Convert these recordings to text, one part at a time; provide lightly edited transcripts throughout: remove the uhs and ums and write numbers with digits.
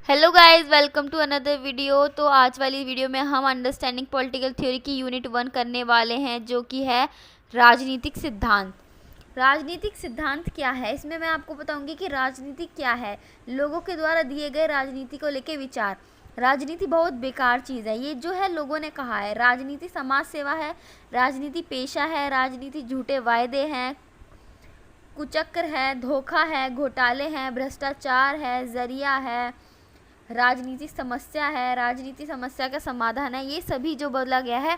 Hello guys, welcome to another video. तो आज वाली वीडियो में हम अंडरस्टैंडिंग पॉलिटिकल थ्योरी की यूनिट 1 करने वाले हैं, जो कि है राजनीतिक सिद्धांत। राजनीतिक सिद्धांत क्या है, इसमें मैं आपको बताऊंगी कि राजनीति क्या है, लोगों के द्वारा दिए गए राजनीति को लेके विचार। राजनीति बहुत बेकार चीज़ है, ये जो है लोगों ने कहा है। राजनीति समाज सेवा है, राजनीति पेशा है, राजनीति झूठे वायदे हैं, कुचक्र है, धोखा है, घोटाले हैं, भ्रष्टाचार है, जरिया है, राजनीतिक समस्या है, राजनीति समस्या का समाधान है। ये सभी जो बोला गया है,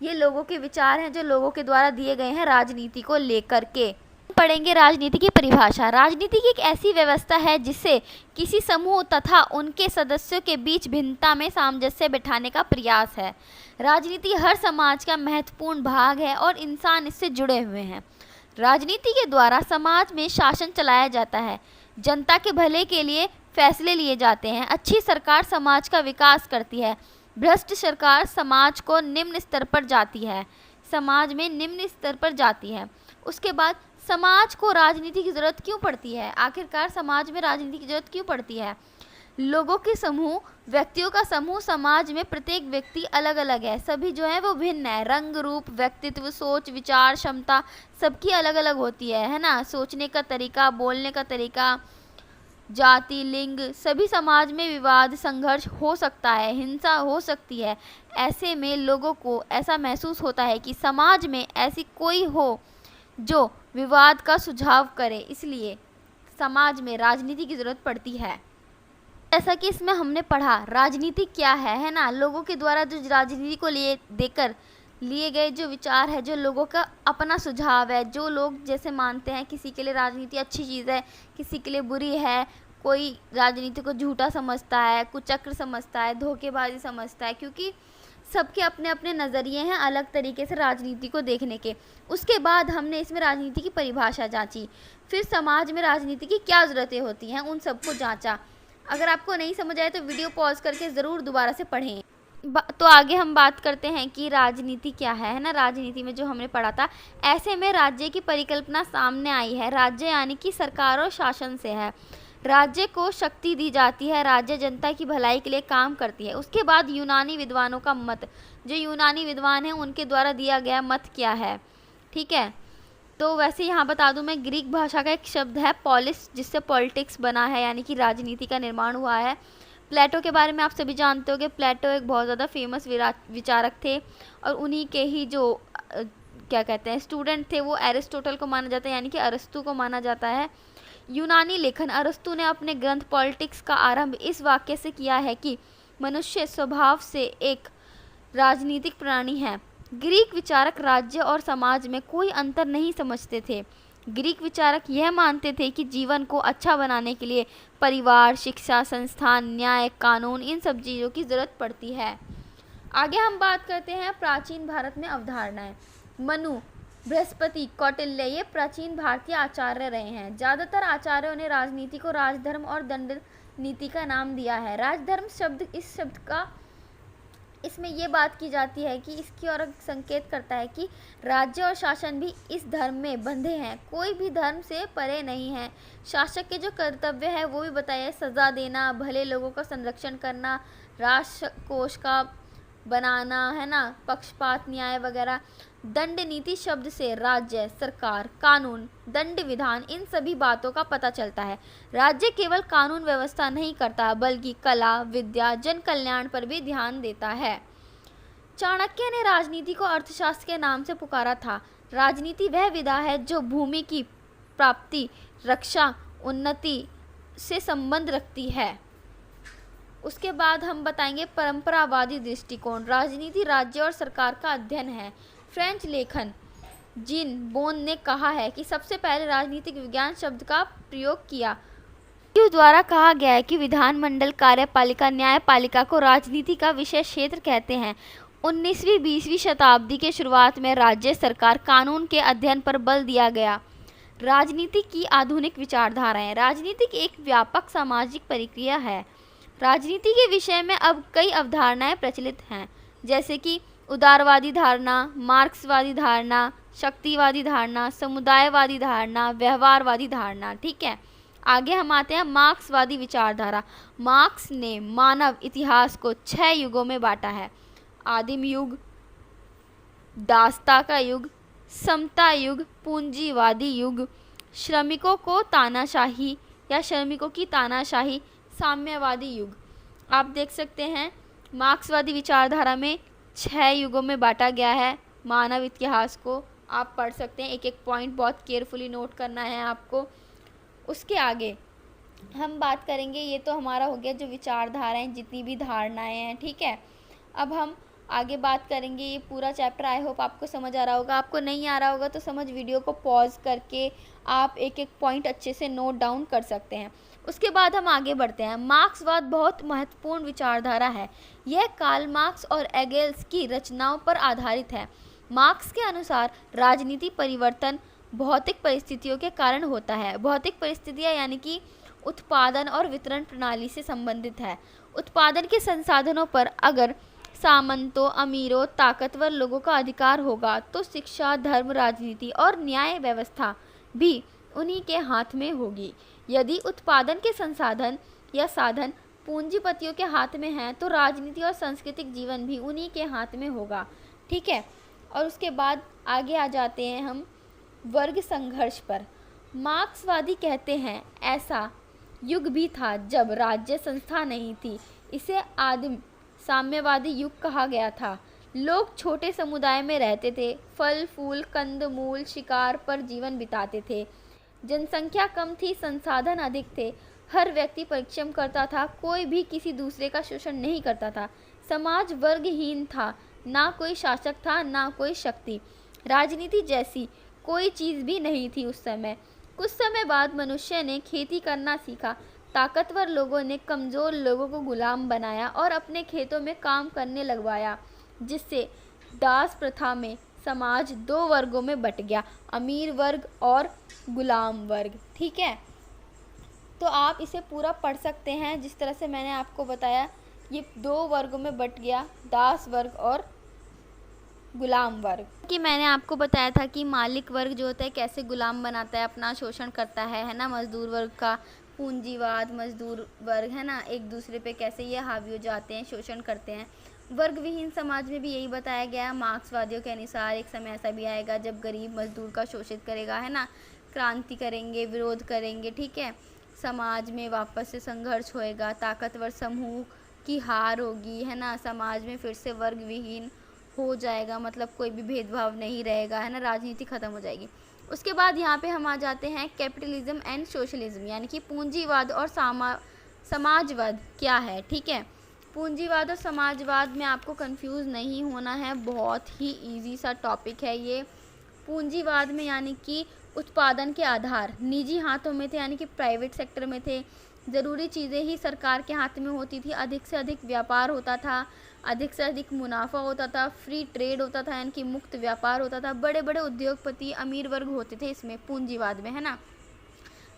ये लोगों के विचार हैं जो लोगों के द्वारा दिए गए हैं राजनीति को लेकर के। पढ़ेंगे राजनीति की परिभाषा। राजनीति की एक ऐसी व्यवस्था है जिससे किसी समूह तथा उनके सदस्यों के बीच भिन्नता में सामंजस्य बिठाने का प्रयास है। राजनीति हर समाज का महत्वपूर्ण भाग है और इंसान इससे जुड़े हुए हैं। राजनीति के द्वारा समाज में शासन चलाया जाता है, जनता के भले के लिए फैसले लिए जाते हैं। अच्छी सरकार समाज का विकास करती है, भ्रष्ट सरकार समाज को निम्न स्तर पर जाती है, समाज में निम्न स्तर पर जाती है। उसके बाद समाज को राजनीति की ज़रूरत क्यों पड़ती है, आखिरकार समाज में राजनीति की ज़रूरत क्यों पड़ती है। लोगों के समूह, व्यक्तियों का समूह, समाज में प्रत्येक व्यक्ति अलग अलग है, सभी जो है वो भिन्न है। रंग, रूप, व्यक्तित्व, सोच, विचार, क्षमता सबकी अलग अलग होती है ना। सोचने का तरीका, बोलने का तरीका, जाति, लिंग, सभी समाज में विवाद, संघर्ष हो सकता है, हिंसा हो सकती है। ऐसे में लोगों को ऐसा महसूस होता है कि समाज में ऐसी कोई हो जो विवाद का सुझाव करे, इसलिए समाज में राजनीति की ज़रूरत पड़ती है। जैसा कि इसमें हमने पढ़ा, राजनीति क्या है ना। लोगों के द्वारा जो राजनीति को लिए गए जो विचार है, जो लोगों का अपना सुझाव है, जो लोग जैसे मानते हैं, किसी के लिए राजनीति अच्छी चीज़ है, किसी के लिए बुरी है। कोई राजनीति को झूठा समझता है, कुचक्र समझता है, धोखेबाजी समझता है, क्योंकि सबके अपने अपने नज़रिए हैं अलग तरीके से राजनीति को देखने के। उसके बाद हमने इसमें राजनीति की परिभाषा जांची, फिर समाज में राजनीति की क्या ज़रूरतें होती हैं उन सबको जांचा। अगर आपको नहीं समझ आए तो वीडियो पॉज करके ज़रूर दोबारा से पढ़ें। तो आगे हम बात करते हैं कि राजनीति क्या है ना। राजनीति में जो हमने पढ़ा था, ऐसे में राज्य की परिकल्पना सामने आई है। राज्य यानी कि सरकार और शासन से है। राज्य को शक्ति दी जाती है, राज्य जनता की भलाई के लिए काम करती है। उसके बाद यूनानी विद्वानों का मत, जो यूनानी विद्वान हैं उनके द्वारा दिया गया मत क्या है, ठीक है। तो वैसे यहाँ बता दूं मैं, ग्रीक भाषा का एक शब्द है पॉलिस, जिससे पॉलिटिक्स बना है, यानी कि राजनीति का निर्माण हुआ है। प्लेटो के बारे में आप सभी जानते हो कि प्लेटो एक बहुत ज़्यादा फेमस विचारक थे, और उन्हीं के ही जो क्या कहते हैं स्टूडेंट थे, वो एरिस्टोटल को माना जाता है, यानी कि अरस्तु को माना जाता है। यूनानी लेखन, अरस्तु ने अपने ग्रंथ पॉलिटिक्स का आरंभ इस वाक्य से किया है कि मनुष्य स्वभाव से एक राजनीतिक प्राणी है। ग्रीक विचारक राज्य और समाज में कोई अंतर नहीं समझते थे। ग्रीक विचारक यह मानते थे कि जीवन को अच्छा बनाने के लिए परिवार, शिक्षा, संस्थान, न्याय, कानून, इन सब चीज़ों की ज़रूरत पड़ती है। आगे हम बात करते हैं प्राचीन भारत में अवधारणाएं। मनु, बृहस्पति, कौटिल्य ये प्राचीन भारतीय आचार्य रहे हैं। ज़्यादातर आचार्यों ने राजनीति को राजधर्म और दंड नीति का नाम दिया है। राजधर्म शब्द, इस शब्द का इसमें ये बात की जाती है कि इसकी ओर संकेत करता है कि राज्य और शासन भी इस धर्म में बंधे हैं, कोई भी धर्म से परे नहीं है। शासक के जो कर्तव्य है वो भी बताया, सज़ा देना, भले लोगों का संरक्षण करना, राष्ट्र कोष का बनाना, है ना, पक्षपात, न्याय वगैरह। दंड नीति शब्द से राज्य, सरकार, कानून, दंड विधान, इन सभी बातों का पता चलता है। राज्य केवल कानून व्यवस्था नहीं करता, बल्कि कला, विद्या, जन कल्याण पर भी ध्यान देता है। चाणक्य ने राजनीति को अर्थशास्त्र के नाम से पुकारा था। राजनीति वह विधा है जो भूमि की प्राप्ति, रक्षा, उन्नति से संबंध रखती है। उसके बाद हम बताएंगे परंपरावादी दृष्टिकोण। राजनीति राज्य और सरकार का अध्ययन है। फ्रेंच लेखन जीन बोन ने कहा है कि सबसे पहले राजनीतिक विज्ञान शब्द का प्रयोग किया। द्वारा कहा गया है कि विधानमंडल, कार्यपालिका, न्यायपालिका को राजनीति का विषय क्षेत्र कहते हैं। 19वीं 20वीं शताब्दी के शुरुआत में राज्य सरकार कानून के अध्ययन पर बल दिया गया। राजनीति की आधुनिक विचारधाराएं। राजनीति एक व्यापक सामाजिक प्रक्रिया है। राजनीति के विषय में अब कई अवधारणाएं प्रचलित हैं, जैसे कि उदारवादी धारणा, मार्क्सवादी धारणा, शक्तिवादी धारणा, समुदायवादी धारणा, व्यवहारवादी धारणा, ठीक है। आगे हम आते हैं मार्क्सवादी विचारधारा। मार्क्स ने मानव इतिहास को 6 युगों में बांटा है। आदिम युग, दासता का युग, समता युग, पूंजीवादी युग, श्रमिकों की तानाशाही, साम्यवादी युग। आप देख सकते हैं मार्क्सवादी विचारधारा में 6 युगों में बांटा गया है मानव इतिहास को। आप पढ़ सकते हैं, एक एक पॉइंट बहुत केयरफुली नोट करना है आपको। उसके आगे हम बात करेंगे, ये तो हमारा हो गया जो विचारधाराएं, जितनी भी धारणाएं हैं, ठीक है। अब हम आगे बात करेंगे, ये पूरा चैप्टर आई होप आपको समझ आ रहा होगा। आपको नहीं आ रहा होगा तो समझ वीडियो को पॉज करके आप एक एक पॉइंट अच्छे से नोट डाउन कर सकते हैं। उसके बाद हम आगे बढ़ते हैं। मार्क्सवाद बहुत महत्वपूर्ण विचारधारा है। यह कार्ल मार्क्स और एंगेल्स की रचनाओं पर आधारित है। मार्क्स के अनुसार राजनीति परिवर्तन भौतिक परिस्थितियों के कारण होता है। भौतिक परिस्थितियाँ यानी कि उत्पादन और वितरण प्रणाली से संबंधित है। उत्पादन के संसाधनों पर अगर सामंतों, अमीरों, ताकतवर लोगों का अधिकार होगा तो शिक्षा, धर्म, राजनीति और न्याय व्यवस्था भी उन्हीं के हाथ में होगी। यदि उत्पादन के संसाधन या साधन पूंजीपतियों के हाथ में हैं तो राजनीति और सांस्कृतिक जीवन भी उन्हीं के हाथ में होगा, ठीक है। और उसके बाद आगे आ जाते हैं हम वर्ग संघर्ष पर। मार्क्सवादी कहते हैं ऐसा युग भी था जब राज्य संस्था नहीं थी। इसे आदिम साम्यवादी युग कहा गया था। लोग छोटे समुदाय में रहते थे, फल फूल, कंदमूल, शिकार पर जीवन बिताते थे। जनसंख्या कम थी, संसाधन अधिक थे, हर व्यक्ति परिश्रम करता था, कोई भी किसी दूसरे का शोषण नहीं करता था। समाज वर्गहीन था, ना कोई शासक था ना कोई शक्ति। राजनीति जैसी कोई चीज़ भी नहीं थी उस समय। कुछ समय बाद मनुष्य ने खेती करना सीखा। ताकतवर लोगों ने कमज़ोर लोगों को गुलाम बनाया और अपने खेतों में काम करने लगवाया, जिससे दास प्रथा में समाज 2 वर्गों में बट गया, अमीर वर्ग और गुलाम वर्ग, ठीक है। तो आप इसे पूरा पढ़ सकते हैं जिस तरह से मैंने आपको बताया। ये 2 वर्गों में बट गया, दास वर्ग और गुलाम वर्ग। कि मैंने आपको बताया था कि मालिक वर्ग जो होता है कैसे गुलाम बनाता है, अपना शोषण करता है ना। मजदूर वर्ग का पूंजीवाद, मजदूर वर्ग है ना, एक दूसरे पे कैसे ये हावी हो जाते हैं, शोषण करते हैं। वर्ग विहीन समाज में भी यही बताया गया है मार्क्सवादियों के अनुसार। एक समय ऐसा भी आएगा जब गरीब मजदूर का शोषित करेगा, है ना, क्रांति करेंगे, विरोध करेंगे, ठीक है। समाज में वापस से संघर्ष होएगा, ताकतवर समूह की हार होगी, है ना। समाज में फिर से वर्ग विहीन हो जाएगा, मतलब कोई भी भेदभाव नहीं रहेगा, है ना, राजनीति खत्म हो जाएगी। उसके बाद यहाँ पे हम आ जाते हैं कैपिटलिज्म एंड सोशलिज्म, यानी कि पूंजीवाद और समाजवाद क्या है, ठीक है। पूंजीवाद और समाजवाद में आपको कंफ्यूज नहीं होना है, बहुत ही इजी सा टॉपिक है ये। पूंजीवाद में यानी कि उत्पादन के आधार निजी हाथों में थे, यानी कि प्राइवेट सेक्टर में थे। ज़रूरी चीज़ें ही सरकार के हाथ में होती थी, अधिक से अधिक व्यापार होता था, अधिक से अधिक मुनाफा होता था, फ्री ट्रेड होता था, यानी कि मुक्त व्यापार होता था। बड़े बड़े उद्योगपति, अमीर वर्ग होते थे इसमें पूंजीवाद में, है ना।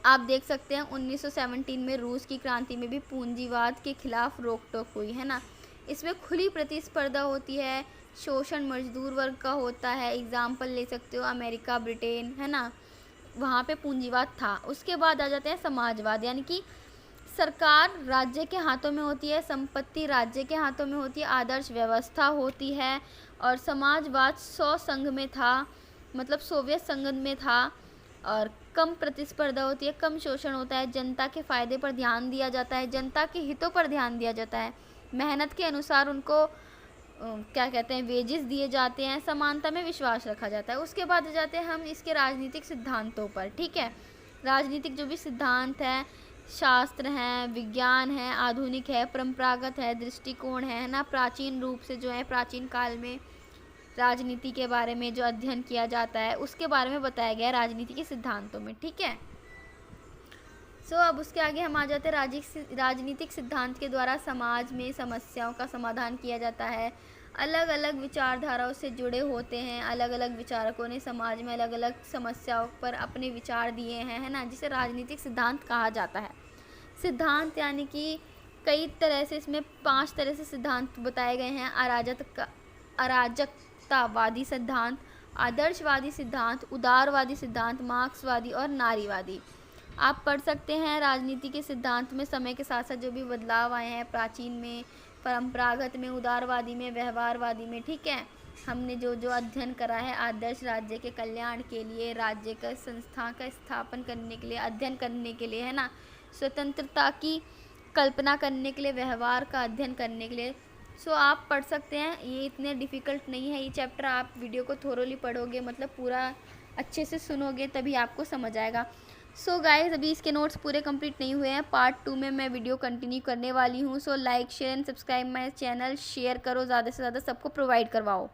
आप देख सकते हैं 1917 में रूस की क्रांति में भी पूंजीवाद के खिलाफ रोक टोक हुई, है ना। इसमें खुली प्रतिस्पर्धा होती है, शोषण मजदूर वर्ग का होता है। एग्जाम्पल ले सकते हो अमेरिका, ब्रिटेन, है ना, वहाँ पे पूंजीवाद था। उसके बाद आ जाते हैं समाजवाद, यानी कि सरकार राज्य के हाथों में होती है, संपत्ति राज्य के हाथों में होती है, आदर्श व्यवस्था होती है। और समाजवाद संघ में था, मतलब सोवियत संघ में था, और कम प्रतिस्पर्धा होती है, कम शोषण होता है, जनता के फ़ायदे पर ध्यान दिया जाता है, जनता के हितों पर ध्यान दिया जाता है, मेहनत के अनुसार उनको क्या कहते हैं वेजेस दिए जाते हैं, समानता में विश्वास रखा जाता है। उसके बाद जाते हैं हम इसके राजनीतिक सिद्धांतों पर, ठीक है। राजनीतिक जो भी सिद्धांत हैं, शास्त्र हैं, विज्ञान है, आधुनिक है, परंपरागत है, दृष्टिकोण है ना। प्राचीन रूप से जो है प्राचीन काल में राजनीति के बारे में जो अध्ययन किया जाता है उसके बारे में बताया गया है राजनीति के सिद्धांतों में, ठीक है। अब उसके आगे हम आ जाते हैं राजनीतिक सिद्धांत के द्वारा समाज में समस्याओं का समाधान किया जाता है। अलग अलग विचारधाराओं से जुड़े होते हैं, अलग अलग विचारकों ने समाज में अलग अलग समस्याओं पर अपने विचार दिए हैं, है ना, जिसे राजनीतिक सिद्धांत कहा जाता है। सिद्धांत यानी कि कई तरह से, इसमें 5 तरह से सिद्धांत बताए गए हैं। अराजकतावादी सिद्धांत, आदर्शवादी सिद्धांत, उदारवादी सिद्धांत, मार्क्सवादी और नारीवादी। आप पढ़ सकते हैं राजनीति के सिद्धांत में समय के साथ साथ जो भी बदलाव आए हैं, प्राचीन में, परंपरागत में, उदारवादी में, व्यवहारवादी में, ठीक है। हमने जो जो अध्ययन करा है आदर्श राज्य के कल्याण के लिए, राज्य का संस्था का स्थापन करने के लिए, अध्ययन करने के लिए, है ना, स्वतंत्रता की कल्पना करने के लिए, व्यवहार का अध्ययन करने के लिए। सो आप पढ़ सकते हैं, ये इतने डिफ़िकल्ट नहीं है ये चैप्टर। आप वीडियो को थोरोली पढ़ोगे, मतलब पूरा अच्छे से सुनोगे तभी आपको समझ आएगा। सो गाइस, अभी इसके नोट्स पूरे कंप्लीट नहीं हुए हैं, पार्ट 2 में मैं वीडियो कंटिन्यू करने वाली हूँ। So like share and subscribe my channel, share करो, ज़्यादा से ज़्यादा सबको प्रोवाइड करवाओ।